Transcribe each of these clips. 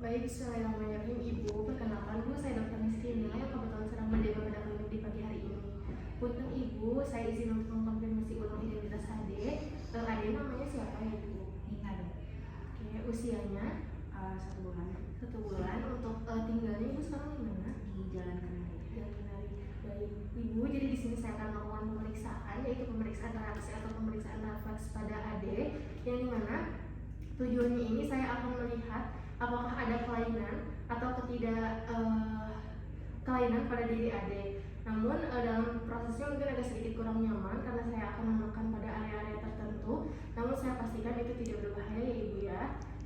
Baik, bismillahirrahmanirrahim. Ibu, perkenalkan Bu, saya Dr. Mistina yang kebetulan sedang menjaga pada klinik di pagi hari ini. Punten Ibu, saya izin untuk mengkonfirmasi ulang identitas adik. Adik namanya siapa ya Ibu? Nina deh. Oke, usianya 1 bulan 1 bulan. Untuk tinggalnya Ibu sekarang di mana? di Jalan Kenari. Jalan Kenari. Baik, Ibu, jadi di sini saya akan melakukan pemeriksaan, yaitu pemeriksaan reaksi atau pemeriksaan refleks pada adik, yang dimana tujuannya ini saya akan melihat apakah ada kelainan atau ketidak kelainan pada diri adik. Namun dalam prosesnya mungkin agak sedikit kurang nyaman karena saya akan menekan pada area-area tertentu. Namun saya pastikan itu tidak berbahaya ya Ibu ya.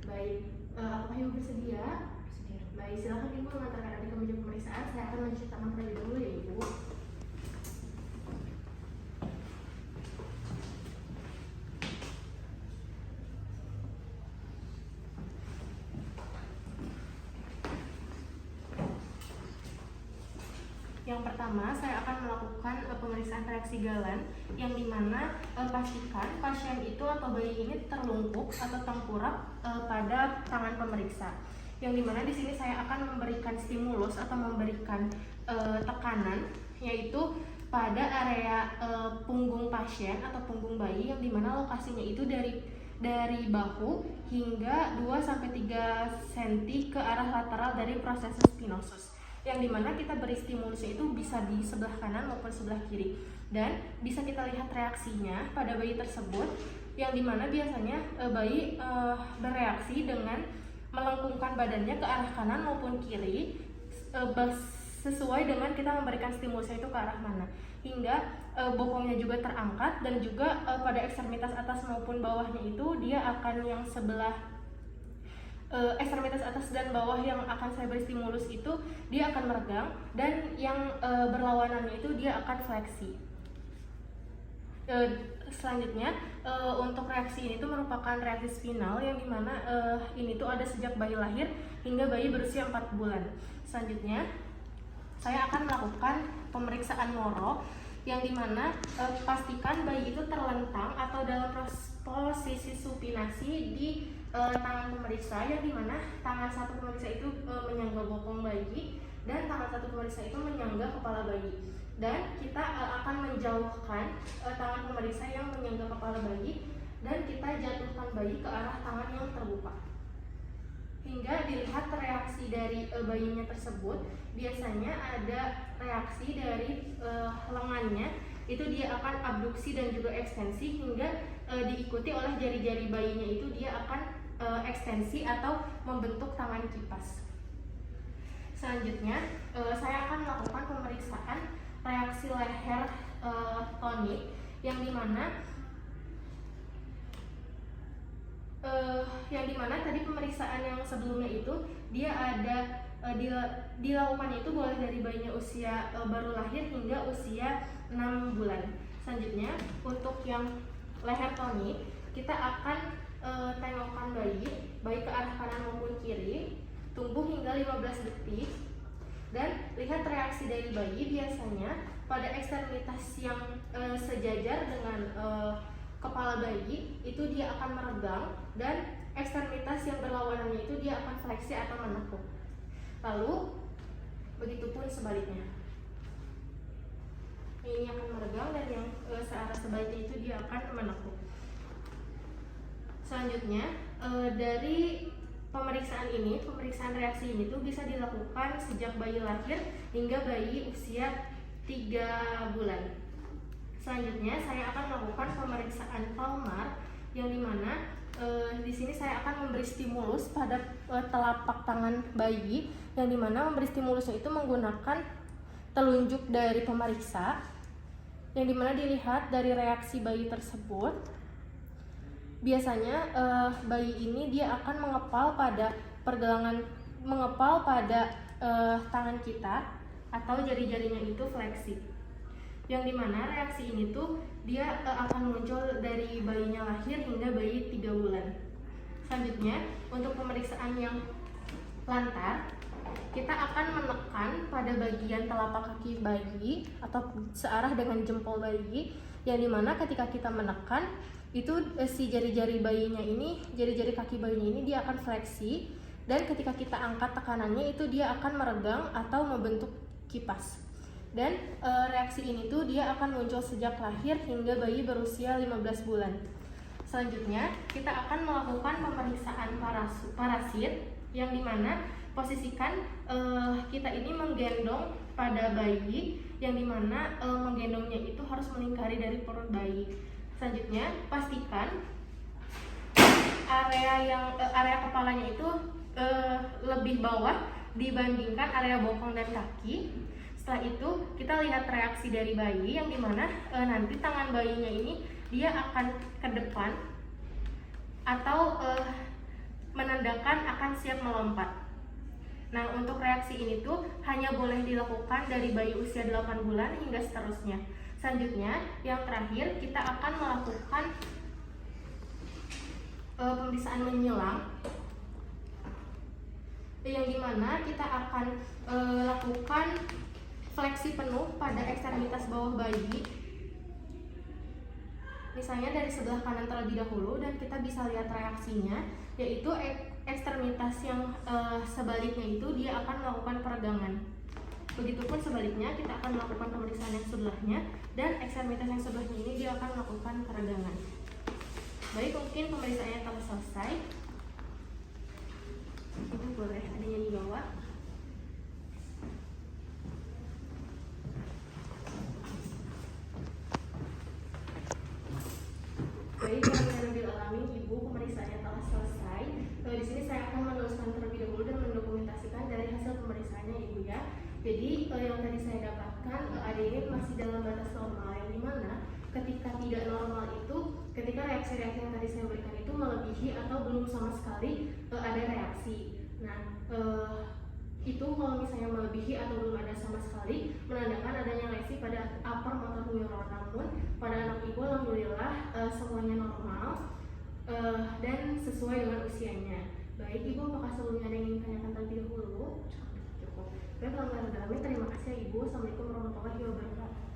Baik, apakah Ibu bersedia? Bersedia. Baik, silakan Ibu mengantarkan adik ke meja pemeriksaan. Saya akan menceritakan terlebih dahulu ya Ibu. Yang pertama, saya akan melakukan pemeriksaan reaksi Galen, yang dimana pastikan pasien itu atau bayi ini terlungkup atau tengkurap pada tangan pemeriksa. Yang dimana di sini saya akan memberikan stimulus atau memberikan tekanan, yaitu pada area punggung pasien atau punggung bayi, yang dimana lokasinya itu dari bahu hingga 2-3 cm ke arah lateral dari proses spinosus, yang dimana kita beri stimulusnya itu bisa di sebelah kanan maupun sebelah kiri, dan bisa kita lihat reaksinya pada bayi tersebut, yang dimana biasanya bayi bereaksi dengan melengkungkan badannya ke arah kanan maupun kiri sesuai dengan kita memberikan stimulusnya itu ke arah mana, hingga bokongnya juga terangkat, dan juga pada ekstremitas atas maupun bawahnya itu dia akan yang sebelah ekstremitas atas dan bawah yang akan saya beri stimulus itu dia akan meregang, dan yang berlawanannya itu dia akan fleksi. Selanjutnya untuk reaksi ini tuh merupakan reaksi spinal, yang dimana ini tuh ada sejak bayi lahir hingga bayi berusia 4 bulan. Selanjutnya saya akan melakukan pemeriksaan moro, yang dimana pastikan bayi itu terlentang atau dalam posisi supinasi di tangan pemeriksa, yang dimana tangan satu pemeriksa itu menyangga bokong bayi dan tangan satu pemeriksa itu menyangga kepala bayi, dan kita akan menjauhkan tangan pemeriksa yang menyangga kepala bayi, dan kita jatuhkan bayi ke arah tangan yang terbuka hingga dilihat reaksi dari bayinya tersebut. Biasanya ada reaksi dari lengannya, itu dia akan abduksi dan juga ekstensi, hingga diikuti oleh jari-jari bayinya itu dia akan ekstensi atau membentuk tangan kipas. Selanjutnya saya akan melakukan pemeriksaan reaksi leher tonik, yang dimana tadi pemeriksaan yang sebelumnya itu dia ada dilakukannya itu boleh dari bayinya usia baru lahir hingga usia 6 bulan. Selanjutnya untuk yang leher tonik, kita akan tengokkan bayi baik ke arah kanan maupun kiri, tunggu hingga 15 detik, dan lihat reaksi dari bayi. Biasanya pada ekstremitas yang sejajar dengan kepala bayi itu dia akan meregang, dan ekstremitas yang berlawanannya itu dia akan fleksi atau menekuk. Lalu begitupun sebaliknya, ini akan meregang, dan yang searah sebaliknya itu dia akan menekuk. Selanjutnya dari pemeriksaan ini, pemeriksaan reaksi ini tuh bisa dilakukan sejak bayi lahir hingga bayi usia 3 bulan. Selanjutnya saya akan melakukan pemeriksaan palmar, yang dimana di sini saya akan memberi stimulus pada telapak tangan bayi, yang dimana memberi stimulusnya itu menggunakan telunjuk dari pemeriksa, yang dimana dilihat dari reaksi bayi tersebut. Biasanya bayi ini dia akan mengepal pada tangan kita atau jari-jarinya itu fleksi, yang dimana reaksi ini tuh dia akan muncul dari bayinya lahir hingga bayi 3 bulan. Selanjutnya untuk pemeriksaan yang lantar, kita akan menekan pada bagian telapak kaki bayi atau searah dengan jempol bayi, yang dimana ketika kita menekan itu si jari-jari bayinya ini, jari-jari kaki bayinya ini dia akan fleksi, dan ketika kita angkat tekanannya itu dia akan meregang atau membentuk kipas. Dan reaksi ini tuh dia akan muncul sejak lahir hingga bayi berusia 15 bulan. Selanjutnya kita akan melakukan pemeriksaan parasit yang dimana posisikan kita ini menggendong pada bayi, yang dimana menggendongnya itu harus melingkari dari perut bayi. Selanjutnya pastikan area kepalanya itu lebih bawah dibandingkan area bokong dan kaki. Setelah itu kita lihat reaksi dari bayi, yang dimana nanti tangan bayinya ini dia akan ke depan atau menandakan akan siap melompat. Nah, untuk reaksi ini tuh hanya boleh dilakukan dari bayi usia 8 bulan hingga seterusnya. Selanjutnya, yang terakhir kita akan melakukan pemeriksaan menyilang, yang dimana kita akan lakukan fleksi penuh pada ekstremitas bawah bayi, misalnya dari sebelah kanan terlebih dahulu, dan kita bisa lihat reaksinya, yaitu ekstremitas yang sebaliknya itu dia akan melakukan peregangan. Begitupun sebaliknya, kita akan melakukan pemeriksaan yang sebelahnya, dan ekstremitas yang sebelahnya ini dia akan melakukan peregangan. Baik, mungkin pemeriksaannya telah selesai. Itu boleh adanya di bawah. Baik, yang lebih alami ibu, pemeriksaannya telah selesai. Di sini saya akan menuliskan terlebih dahulu dan mendokumentasikan dari hasil pemeriksaannya ibu ya. Jadi yang tadi saya dapatkan ADN masih dalam batas normal, yang dimana ketika tidak normal itu ketika reaksi-reaksi yang tadi saya berikan itu melebihi atau belum sama sekali ada reaksi. Nah, itu kalau misalnya melebihi atau belum ada sama sekali menandakan adanya lesi pada upper motor neuron. Namun pada anak ibu alhamdulillah semuanya normal dan sesuai dengan usianya. Baik ibu, apakah sebelumnya ada yang ingin tanyakan terlebih dahulu? Cukup. Baik, kalau nggak ada, terima kasih ya ibu. Assalamualaikum warahmatullahi wabarakatuh.